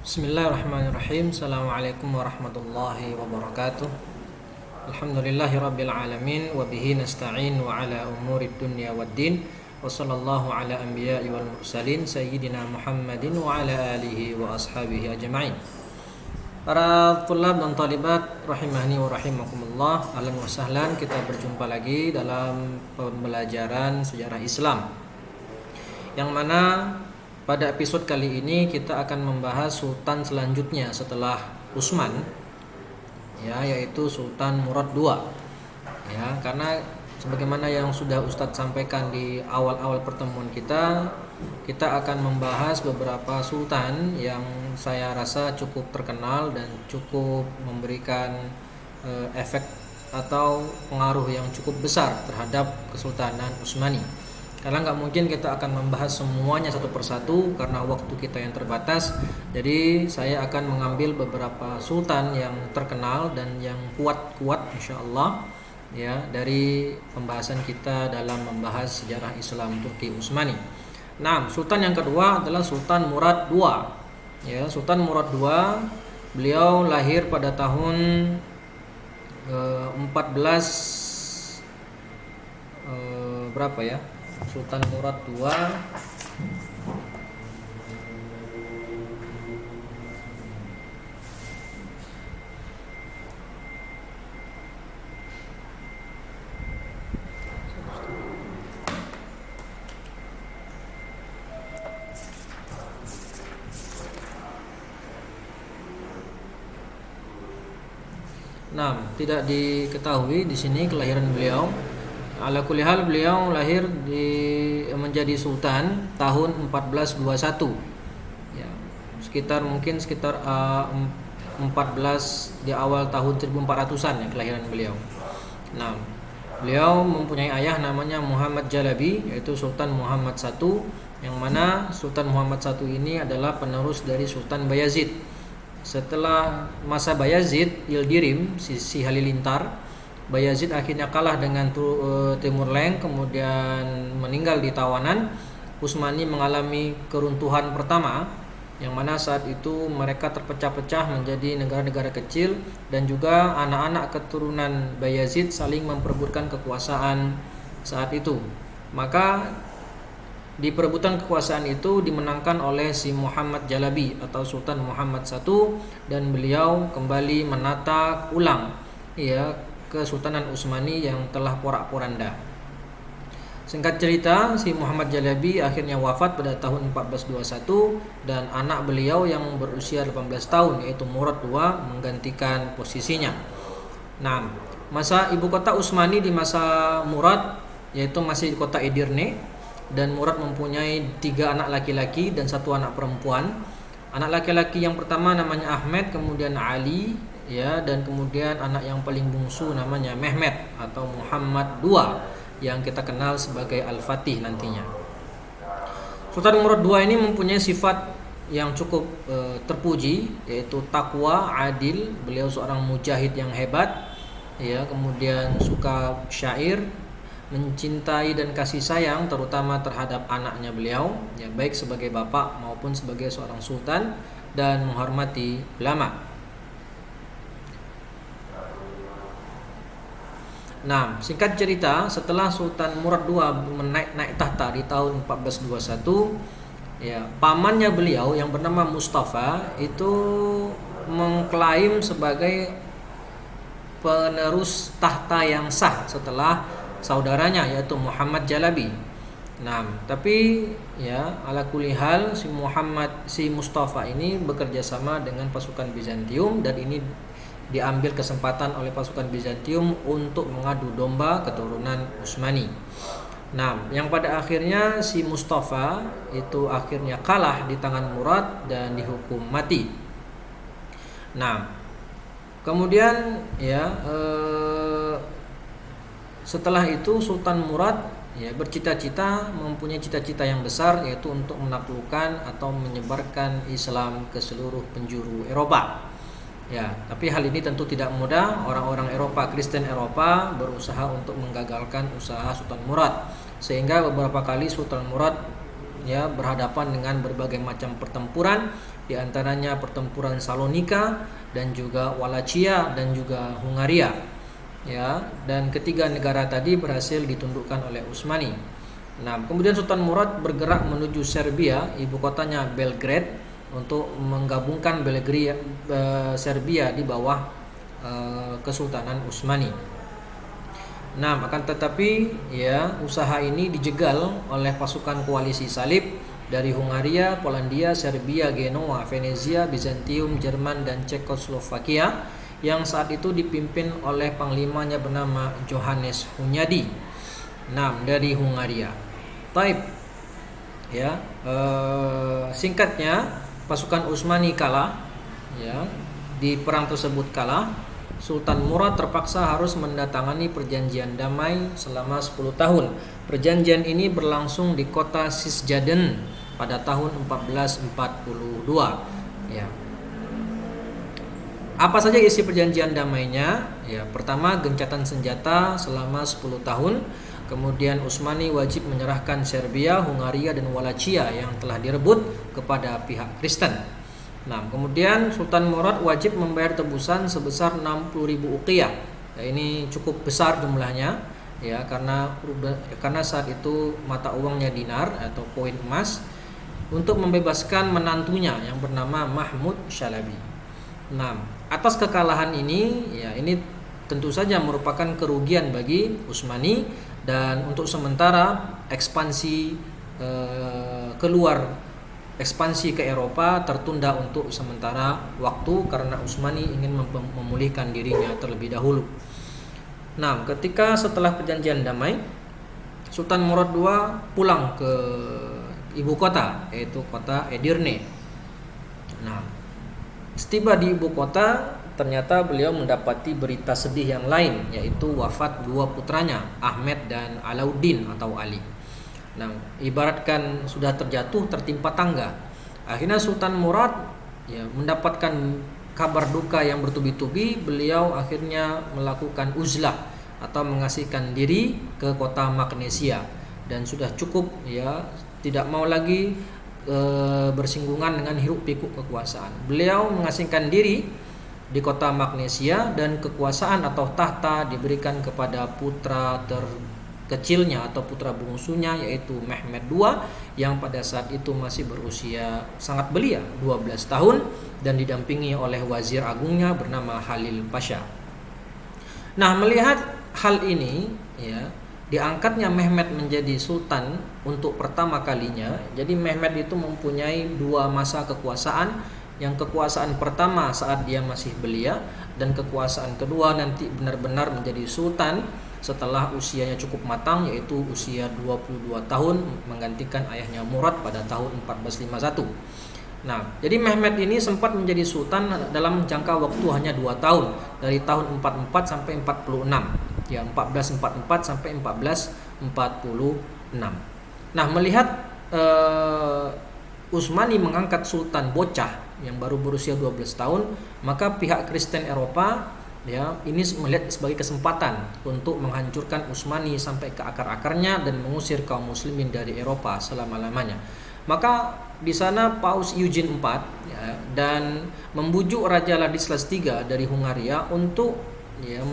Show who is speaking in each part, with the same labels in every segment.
Speaker 1: Bismillahirrahmanirrahim. Assalamualaikum warahmatullahi wabarakatuh. Alhamdulillahirabbil alamin wa bihi nasta'in wa ala umurid dunya waddin. Wa sallallahu ala anbiya'i wal mursalin sayyidina Muhammadin wa ala alihi wa ashabihi ajma'in. Para tulab dan talibat rahimahni wa rahimakumullah, ahlan wa sahlan, kita berjumpa lagi dalam pembelajaran sejarah Islam, yang mana pada episode kali ini kita akan membahas sultan selanjutnya setelah Utsman, ya, yaitu Sultan Murad II. Ya, karena sebagaimana yang sudah Ustadz sampaikan di awal-awal pertemuan kita akan membahas beberapa sultan yang saya rasa cukup terkenal dan cukup memberikan efek atau pengaruh yang cukup besar terhadap Kesultanan Utsmani. Karena nggak mungkin kita akan membahas semuanya satu persatu karena waktu kita yang terbatas. Jadi saya akan mengambil beberapa sultan yang terkenal dan yang kuat insyaallah, ya, dari pembahasan kita dalam membahas sejarah Islam Turki Utsmani. Nah, sultan yang kedua adalah Sultan Murad II. Ya, Sultan Murad II, beliau lahir pada tahun 14 berapa ya? Sultan Murad II tidak diketahui di sini kelahiran beliau. Ala kulli hal, beliau lahir menjadi sultan tahun 1421. Ya, sekitar 14 di awal tahun 1400-an ya kelahiran beliau. Nah, beliau mempunyai ayah namanya Muhammad Jalabi, yaitu Sultan Muhammad I, yang mana Sultan Muhammad I ini adalah penerus dari Sultan Bayazid. Setelah masa Bayazid Yildirim, si Halilintar, Bayazid akhirnya kalah dengan Timur Leng, kemudian meninggal di tawanan. Utsmani mengalami keruntuhan pertama, yang mana saat itu mereka terpecah-pecah menjadi negara-negara kecil, dan juga anak-anak keturunan Bayazid saling memperebutkan kekuasaan saat itu. Maka di perebutan kekuasaan itu dimenangkan oleh si Muhammad Jalabi atau Sultan Muhammad I, dan beliau kembali menata ulang, ya, Kesultanan Utsmani yang telah porak-poranda. Singkat cerita, si Muhammad Jalabi akhirnya wafat pada tahun 1421, dan anak beliau yang berusia 18 tahun yaitu Murad II menggantikan posisinya. Nah, masa ibu kota Utsmani di masa Murad yaitu masih di kota Edirne, dan Murad mempunyai 3 anak laki-laki dan 1 anak perempuan. Anak laki-laki yang pertama namanya Ahmed, kemudian Ali, ya, dan kemudian anak yang paling bungsu namanya Mehmet atau Muhammad II, yang kita kenal sebagai Al-Fatih nantinya. Sultan Murad II ini mempunyai sifat yang cukup terpuji, yaitu takwa, adil. Beliau seorang mujahid yang hebat, ya, kemudian suka syair, mencintai dan kasih sayang terutama terhadap anaknya beliau, ya, baik sebagai bapak maupun sebagai seorang sultan, dan menghormati ulama. Nah, singkat cerita, setelah Sultan Murad II naik tahta di tahun 1421, ya, pamannya beliau yang bernama Mustafa itu mengklaim sebagai penerus tahta yang sah setelah saudaranya yaitu Muhammad Jalabi. Nah, tapi ya, ala kulli hal si Mustafa ini bekerja sama dengan pasukan Bizantium, dan ini diambil kesempatan oleh pasukan Bizantium untuk mengadu domba keturunan Utsmani. Nah, yang pada akhirnya si Mustafa itu akhirnya kalah di tangan Murad dan dihukum mati. Nah, kemudian ya, setelah itu Sultan Murad, ya, bercita-cita, mempunyai cita-cita yang besar, yaitu untuk menaklukkan atau menyebarkan Islam ke seluruh penjuru Eropa. Ya, tapi hal ini tentu tidak mudah. Orang-orang Eropa, Kristen Eropa, berusaha untuk menggagalkan usaha Sultan Murad, sehingga beberapa kali Sultan Murad ya berhadapan dengan berbagai macam pertempuran, di antaranya pertempuran Salonika dan juga Wallachia dan juga Hungaria. Ya, dan ketiga negara tadi berhasil ditundukkan oleh Utsmani. Nah, kemudian Sultan Murad bergerak menuju Serbia, ibu kotanya Belgrade, untuk menggabungkan Serbia di bawah Kesultanan Utsmani. Nah, akan tetapi ya usaha ini dijegal oleh pasukan koalisi salib dari Hungaria, Polandia, Serbia, Genoa, Venezia, Bizantium, Jerman dan Cekoslovakia yang saat itu dipimpin oleh panglimanya bernama Johannes Hunyadi. Nah, dari Hungaria. Taib. Ya, singkatnya pasukan Utsmani kalah, ya, di perang tersebut kalah. Sultan Murad terpaksa harus mendatangani perjanjian damai selama 10 tahun. Perjanjian ini berlangsung di kota Sisjaden pada tahun 1442. Ya. Apa saja isi perjanjian damainya? Ya, pertama, gencatan senjata selama 10 tahun. Kemudian Utsmani wajib menyerahkan Serbia, Hungaria dan Wallachia yang telah direbut kepada pihak Kristen. Nah, kemudian Sultan Murad wajib membayar tebusan sebesar 60.000 uqiyah. Ya, ini cukup besar jumlahnya, ya, karena saat itu mata uangnya dinar atau koin emas, untuk membebaskan menantunya yang bernama Mahmud Shalabi. Nah, atas kekalahan ini, ya, ini tentu saja merupakan kerugian bagi Utsmani, dan untuk sementara ekspansi ke Eropa tertunda untuk sementara waktu karena Utsmani ingin memulihkan dirinya terlebih dahulu. Nah, ketika setelah perjanjian damai, Sultan Murad II pulang ke ibu kota, yaitu kota Edirne. Nah, setiba di ibu kota, ternyata beliau mendapati berita sedih yang lain, yaitu wafat dua putranya, Ahmed dan Alauddin atau Ali. Nah, ibaratkan sudah tertimpa tangga. Akhirnya Sultan Murad, ya, mendapatkan kabar duka yang bertubi-tubi. Beliau akhirnya melakukan uzlah atau mengasihkan diri ke kota Magnesia, dan sudah cukup, ya, tidak mau lagi bersinggungan dengan hiruk-pikuk kekuasaan. Beliau mengasingkan diri di kota Magnesia, dan kekuasaan atau tahta diberikan kepada putra terkecilnya atau putra bungsunya, yaitu Mehmed II, yang pada saat itu masih berusia sangat belia, 12 tahun, dan didampingi oleh wazir agungnya bernama Halil Pasha. Nah, melihat hal ini, ya, diangkatnya Mehmed menjadi sultan untuk pertama kalinya. Jadi Mehmed itu mempunyai dua masa kekuasaan. Yang kekuasaan pertama saat dia masih belia, dan kekuasaan kedua nanti benar-benar menjadi sultan setelah usianya cukup matang, yaitu usia 22 tahun, menggantikan ayahnya Murad pada tahun 1451. Nah, jadi Mehmed ini sempat menjadi sultan dalam jangka waktu hanya 2 tahun, dari tahun 44 sampai 46. Ya, 1444 sampai 1446. Nah, melihat Utsmani mengangkat sultan bocah yang baru berusia 12 tahun, maka pihak Kristen Eropa, ya, ini melihat sebagai kesempatan untuk menghancurkan Utsmani sampai ke akar-akarnya dan mengusir kaum muslimin dari Eropa selama-lamanya. Maka di sana Paus Eugene IV, ya, dan membujuk Raja Ladislas III dari Hungaria untuk, ya,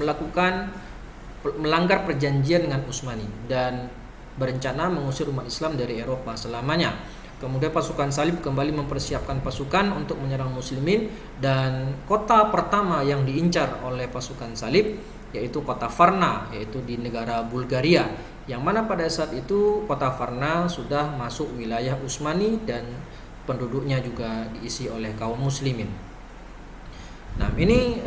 Speaker 1: melanggar perjanjian dengan Utsmani dan berencana mengusir umat Islam dari Eropa selamanya. Kemudian pasukan salib kembali mempersiapkan pasukan untuk menyerang muslimin, dan kota pertama yang diincar oleh pasukan salib yaitu kota Varna, yaitu di negara Bulgaria, yang mana pada saat itu kota Varna sudah masuk wilayah Utsmani dan penduduknya juga diisi oleh kaum muslimin. Nah, ini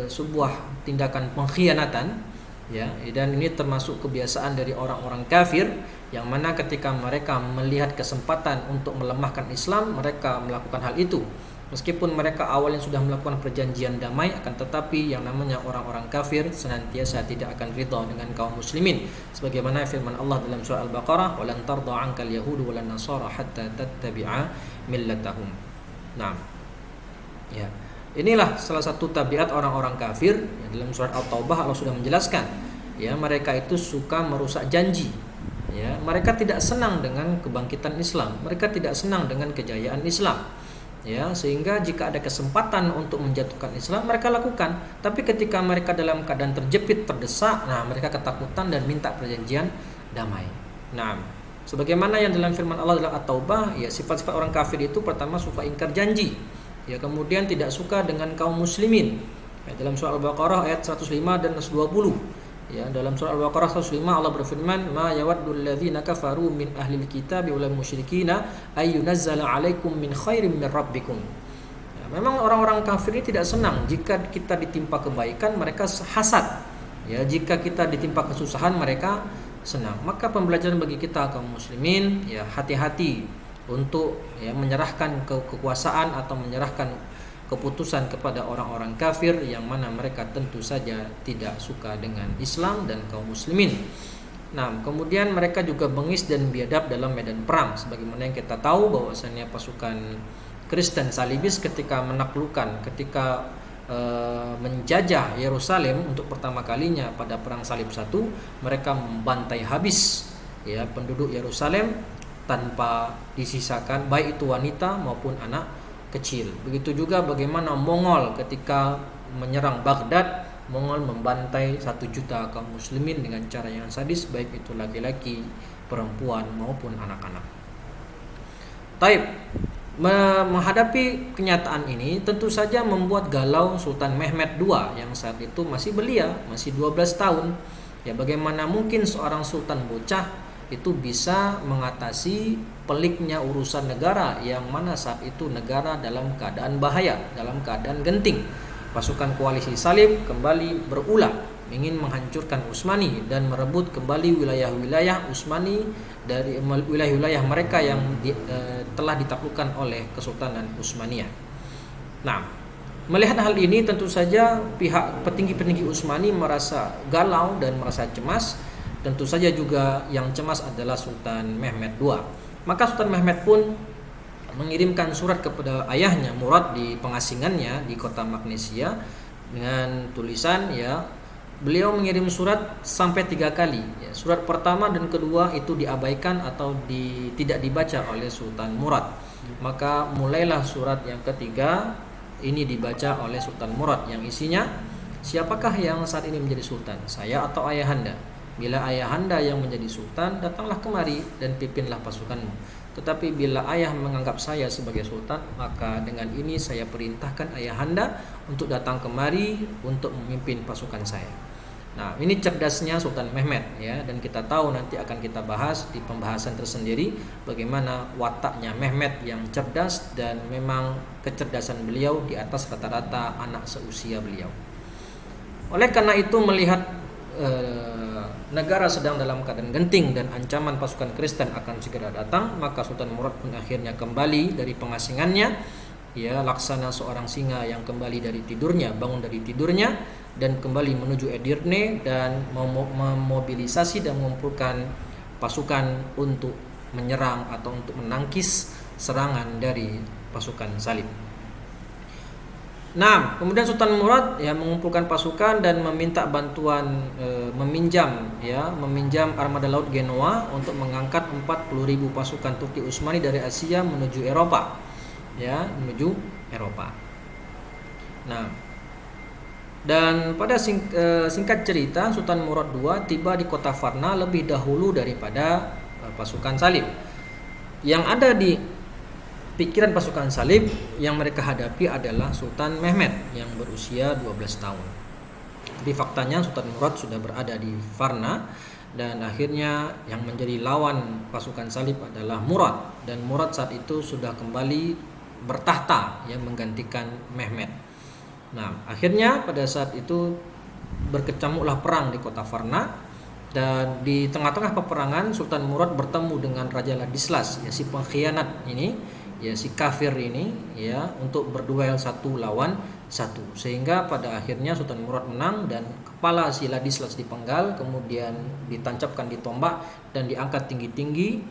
Speaker 1: sebuah tindakan pengkhianatan, ya, dan ini termasuk kebiasaan dari orang-orang kafir, yang mana ketika mereka melihat kesempatan untuk melemahkan Islam, mereka melakukan hal itu. Meskipun mereka awalnya sudah melakukan perjanjian damai, akan tetapi yang namanya orang-orang kafir senantiasa tidak akan ridha dengan kaum muslimin. Sebagaimana firman Allah dalam surah Al-Baqarah, "Walan tarda 'ankal yahudu walan nasara hatta tattabi'a millatahum." Nah, ya. Inilah salah satu tabiat orang-orang kafir. Dalam surat At-Taubah Allah sudah menjelaskan, ya, mereka itu suka merusak janji. Ya, mereka tidak senang dengan kebangkitan Islam, mereka tidak senang dengan kejayaan Islam. Ya, sehingga jika ada kesempatan untuk menjatuhkan Islam, mereka lakukan. Tapi ketika mereka dalam keadaan terjepit, terdesak, nah mereka ketakutan dan minta perjanjian damai. Nah, sebagaimana yang dalam firman Allah dalam At-Taubah, ya sifat-sifat orang kafir itu pertama suka ingkar janji. Ya, kemudian tidak suka dengan kaum muslimin. Ya, dalam surah Al-Baqarah ayat 105 dan 120. Ya, dalam surah Al-Baqarah 105 Allah berfirman, "Ma yawaddul ladzina kafaru min ahlil kitabi wal musyrikina ay yunazzala 'alaikum min khairin min rabbikum." Ya, memang orang-orang kafir ini tidak senang jika kita ditimpa kebaikan, mereka hasad. Ya, jika kita ditimpa kesusahan, mereka senang. Maka pembelajaran bagi kita kaum muslimin, ya hati-hati untuk ya menyerahkan kekuasaan atau menyerahkan keputusan kepada orang-orang kafir yang mana mereka tentu saja tidak suka dengan Islam dan kaum muslimin. Nah, kemudian mereka juga bengis dan biadab dalam medan perang, sebagaimana yang kita tahu bahwasannya pasukan Kristen salibis ketika menaklukkan, ketika menjajah Yerusalem untuk pertama kalinya pada perang Salib 1, mereka membantai habis ya penduduk Yerusalem tanpa disisakan baik itu wanita maupun anak kecil. Begitu juga bagaimana Mongol ketika menyerang Baghdad, Mongol membantai 1 juta kaum muslimin dengan cara yang sadis, baik itu laki-laki, perempuan maupun anak-anak. Taib, menghadapi kenyataan ini tentu saja membuat galau Sultan Mehmed II yang saat itu masih belia, masih 12 tahun. Ya, bagaimana mungkin seorang sultan bocah itu bisa mengatasi peliknya urusan negara yang mana saat itu negara dalam keadaan bahaya, dalam keadaan genting. Pasukan koalisi salib kembali berulah ingin menghancurkan Utsmani dan merebut kembali wilayah-wilayah Utsmani dari wilayah-wilayah mereka yang telah ditaklukkan oleh Kesultanan Utsmaniyah. Nah, melihat hal ini tentu saja pihak petinggi-petinggi Utsmani merasa galau dan merasa cemas. Tentu saja juga yang cemas adalah Sultan Mehmed II. Maka Sultan Mehmed pun mengirimkan surat kepada ayahnya Murad di pengasingannya di kota Magnesia dengan tulisan ya, beliau mengirim surat sampai 3 kali. Ya, surat pertama dan kedua itu diabaikan atau tidak dibaca oleh Sultan Murad. Maka mulailah surat yang ketiga ini dibaca oleh Sultan Murad yang isinya, siapakah yang saat ini menjadi sultan? Saya atau ayahanda? Bila ayahanda yang menjadi sultan, datanglah kemari dan pimpinlah pasukanmu. Tetapi bila ayah menganggap saya sebagai sultan, maka dengan ini saya perintahkan ayahanda untuk datang kemari untuk memimpin pasukan saya. Nah, ini cerdasnya Sultan Mehmed ya, dan kita tahu nanti akan kita bahas di pembahasan tersendiri bagaimana wataknya Mehmed yang cerdas, dan memang kecerdasan beliau di atas rata-rata anak seusia beliau. Oleh karena itu, melihat negara sedang dalam keadaan genting dan ancaman pasukan Kristen akan segera datang, maka Sultan Murad pun akhirnya kembali dari pengasingannya, ya laksana seorang singa yang kembali dari tidurnya, bangun dari tidurnya dan kembali menuju Edirne dan memobilisasi dan mengumpulkan pasukan untuk menyerang atau untuk menangkis serangan dari pasukan salib. Nah, kemudian Sultan Murad ya mengumpulkan pasukan dan meminta bantuan, meminjam armada laut Genoa untuk mengangkat 40.000 pasukan Turki Utsmani dari Asia menuju Eropa. Ya, menuju Eropa. Nah, dan pada singkat cerita, Sultan Murad II tiba di kota Varna lebih dahulu daripada pasukan salib. Yang ada di pikiran pasukan salib yang mereka hadapi adalah Sultan Mehmed yang berusia 12 tahun. Tapi faktanya Sultan Murad sudah berada di Varna, dan akhirnya yang menjadi lawan pasukan salib adalah Murad, dan Murad saat itu sudah kembali bertahta yang menggantikan Mehmed. Nah, akhirnya pada saat itu berkecamuklah perang di kota Varna, dan di tengah-tengah peperangan Sultan Murad bertemu dengan Raja Ladislas, ya si pengkhianat ini, ya si kafir ini ya, untuk berduel 1 lawan 1, sehingga pada akhirnya Sultan Murad menang dan kepala si Ladislas dipenggal, kemudian ditancapkan di tombak dan diangkat tinggi-tinggi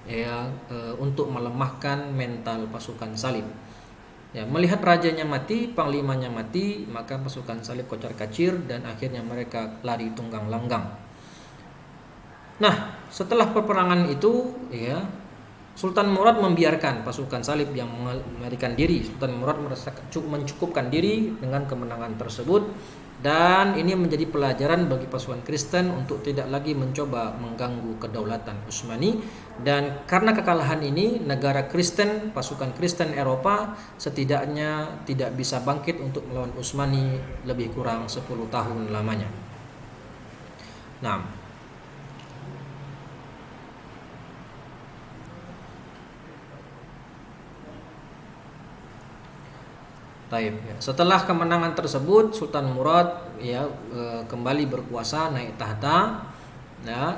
Speaker 1: ya, untuk melemahkan mental pasukan salib. Ya, melihat rajanya mati, panglimanya mati, maka pasukan salib kocar-kacir dan akhirnya mereka lari tunggang langgang. Nah, setelah peperangan itu, ya, Sultan Murad membiarkan pasukan salib yang melarikan diri. Sultan Murad merasa mencukupkan diri dengan kemenangan tersebut, dan ini menjadi pelajaran bagi pasukan Kristen untuk tidak lagi mencoba mengganggu kedaulatan Utsmani. Dan karena kekalahan ini, negara Kristen, pasukan Kristen Eropa setidaknya tidak bisa bangkit untuk melawan Utsmani lebih kurang 10 tahun lamanya. Nah, Taib, ya. Setelah kemenangan tersebut, Sultan Murad, ya, kembali berkuasa, naik tahta. Ya,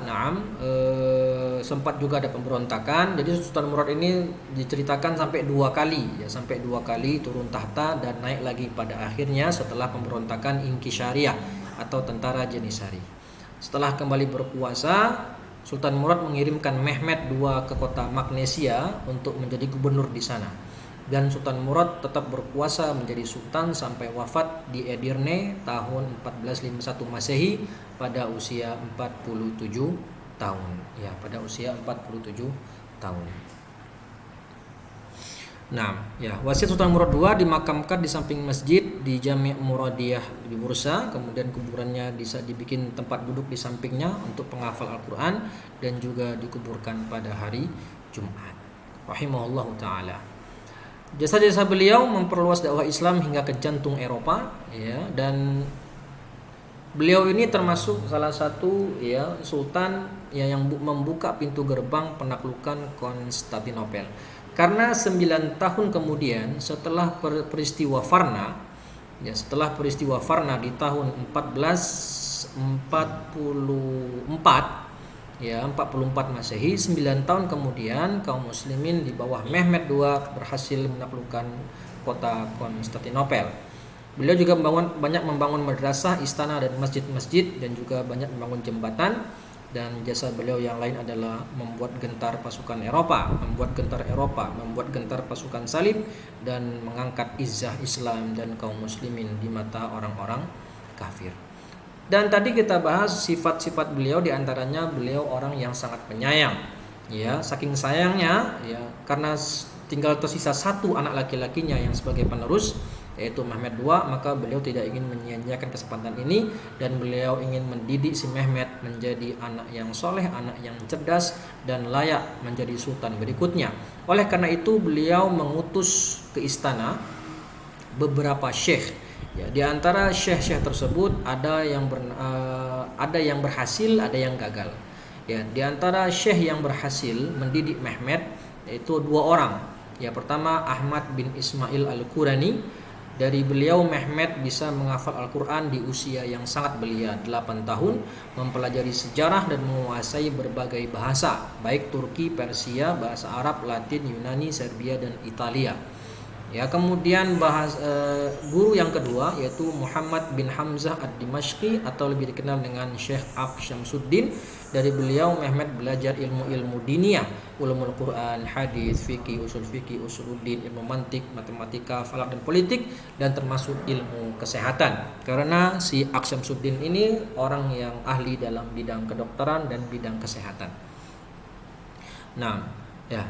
Speaker 1: sempat juga ada pemberontakan. Jadi Sultan Murad ini diceritakan sampai 2 kali, ya, sampai 2 kali turun tahta dan naik lagi pada akhirnya setelah pemberontakan Inkisyariah atau tentara Janissary. Setelah kembali berkuasa, Sultan Murad mengirimkan Mehmed II ke kota Magnesia untuk menjadi gubernur di sana. Dan Sultan Murad tetap berkuasa menjadi sultan sampai wafat di Edirne tahun 1451 Masehi pada usia 47 tahun. Ya, pada usia 47 tahun. Nah, ya, wasiat Sultan Murad II dimakamkan di samping masjid di Jami' Muradiyah di Bursa. Kemudian kuburannya dibikin tempat duduk di sampingnya untuk penghafal Al-Quran, dan juga dikuburkan pada hari Jumat. Rahimahullahu ta'ala. Jasa-jasa beliau memperluas dakwah Islam hingga ke jantung Eropa, ya, dan beliau ini termasuk salah satu, ya, sultan, ya, yang membuka pintu gerbang penaklukan Konstantinopel. Karena 9 tahun kemudian setelah peristiwa Varna, ya, setelah peristiwa Varna di tahun 1444, ya, 44 Masehi, 9 tahun kemudian kaum muslimin di bawah Mehmed II berhasil menaklukkan kota Konstantinopel. Beliau juga banyak membangun madrasah, istana, dan masjid-masjid, dan juga banyak membangun jembatan. Dan jasa beliau yang lain adalah membuat gentar pasukan Eropa, membuat gentar pasukan salib, dan mengangkat izzah Islam dan kaum muslimin di mata orang-orang kafir. Dan tadi kita bahas sifat-sifat beliau, diantaranya beliau orang yang sangat penyayang, ya, saking sayangnya, ya, karena tinggal tersisa satu anak laki-lakinya yang sebagai penerus, yaitu Mehmed II, maka beliau tidak ingin menyia-nyiakan kesempatan ini, dan beliau ingin mendidik si Mehmed menjadi anak yang soleh, anak yang cerdas, dan layak menjadi sultan berikutnya. Oleh karena itu beliau mengutus ke istana beberapa syekh, ya, di antara syekh-syekh tersebut ada yang berhasil, ada yang gagal. Ya, di antara syekh yang berhasil mendidik Mehmed yaitu 2 orang. Ya, pertama Ahmad bin Ismail Al-Qurani. Dari beliau Mehmed bisa menghafal Al-Quran di usia yang sangat belia, 8 tahun, mempelajari sejarah dan menguasai berbagai bahasa, baik Turki, Persia, bahasa Arab, Latin, Yunani, Serbia, dan Italia. Ya, kemudian guru yang kedua yaitu Muhammad bin Hamzah ad-Dimashqi atau lebih dikenal dengan Syekh Syamsuddin. Dari beliau Mehmed belajar ilmu-ilmu diniyah, ulumul Quran, hadis, fikih, usuluddin, ilmu mantik, matematika, falak, dan politik, dan termasuk ilmu kesehatan. Karena si Syamsuddin ini orang yang ahli dalam bidang kedokteran dan bidang kesehatan. Nah, ya,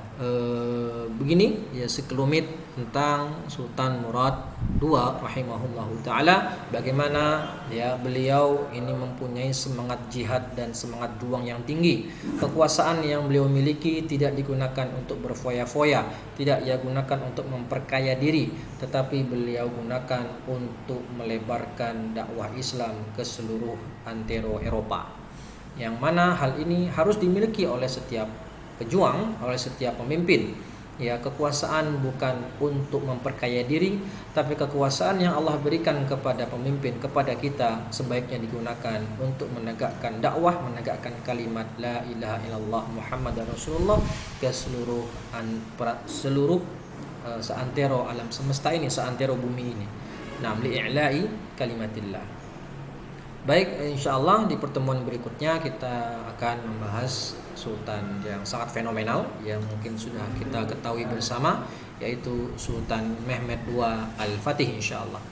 Speaker 1: begini, ya, sekelumit tentang Sultan Murad II rahimahullahu taala, bagaimana, ya, beliau ini mempunyai semangat jihad dan semangat juang yang tinggi. Kekuasaan yang beliau miliki tidak digunakan untuk berfoya-foya, tidak ia gunakan untuk memperkaya diri, tetapi beliau gunakan untuk melebarkan dakwah Islam ke seluruh antero Eropa, yang mana hal ini harus dimiliki oleh setiap pejuang, oleh setiap pemimpin. Ya, kekuasaan bukan untuk memperkaya diri, tapi kekuasaan yang Allah berikan kepada pemimpin, kepada kita, sebaiknya digunakan untuk menegakkan dakwah, menegakkan kalimat la ilaha illallah Muhammadar Rasulullah ke seluruh seantero alam semesta ini, seantero bumi ini. Nah, li'i'la'i kalimatillah. Baik, insyaallah di pertemuan berikutnya kita akan membahas sultan yang sangat fenomenal yang mungkin sudah kita ketahui bersama, yaitu Sultan Mehmed II Al-Fatih insyaallah.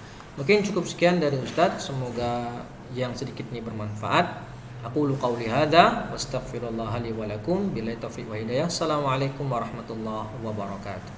Speaker 1: Mungkin cukup sekian dari Ustadz, semoga yang sedikit ini bermanfaat. Aqulu qauli hadza wastaghfirullah li wa lakum billahi taufiq wa hidayah. Assalamualaikum warahmatullahi wabarakatuh.